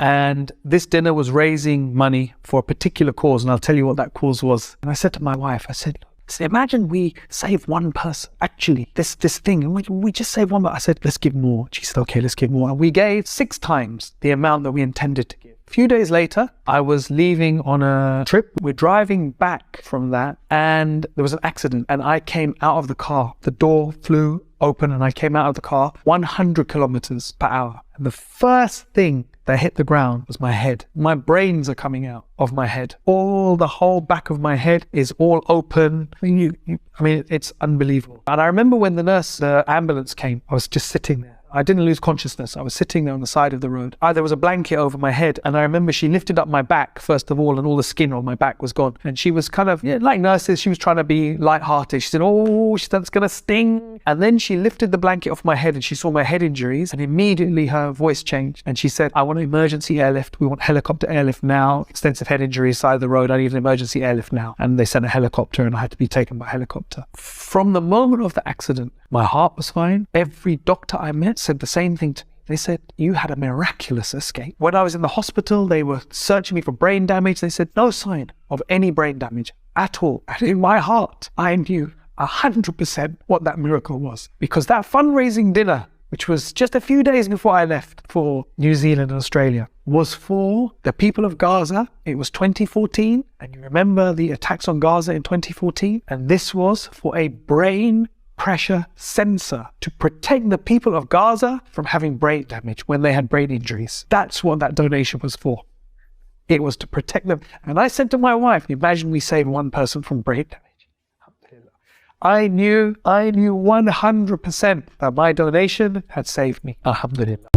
And this dinner was raising money for a particular cause, and I'll tell you what that cause was. And I said to my wife, I said, imagine we save one person. Actually, this thing, we just save one. But I said, let's give more. She said, okay, let's give more. And we gave 6 times the amount that we intended to give. A few days later, I was leaving on a trip. We're driving back from that, and there was an accident, and I came out of the car. The door flew open, and I came out of the car 100 kilometers per hour. And the first thing that hit the ground was my head. My brains are coming out of my head. The whole back of my head is all open. I mean, it's unbelievable. And I remember when the ambulance came, I was just sitting there. I didn't lose consciousness. I was sitting there on the side of the road. There was a blanket over my head, and I remember she lifted up my back first of all, and all the skin on my back was gone. And she was kind of, like nurses, she was trying to be lighthearted. She said, oh, that's going to sting. And then she lifted the blanket off my head, and she saw my head injuries, and immediately her voice changed. And she said, I want an emergency airlift. We want helicopter airlift now. Extensive head injuries, side of the road. I need an emergency airlift now. And they sent a helicopter, and I had to be taken by helicopter. From the moment of the accident, my heart was fine. Every doctor I met said the same thing to me. They said, you had a miraculous escape. When I was in the hospital, they were searching me for brain damage. They said, no sign of any brain damage at all. And in my heart, I knew 100% what that miracle was. Because that fundraising dinner, which was just a few days before I left for New Zealand and Australia, was for the people of Gaza. It was 2014. And you remember the attacks on Gaza in 2014? And this was for a brain pressure sensor to protect the people of Gaza from having brain damage when they had brain injuries. That's what that donation was for. It was to protect them. And I said to my wife, imagine we save one person from brain damage. I knew 100% that my donation had saved me. Alhamdulillah.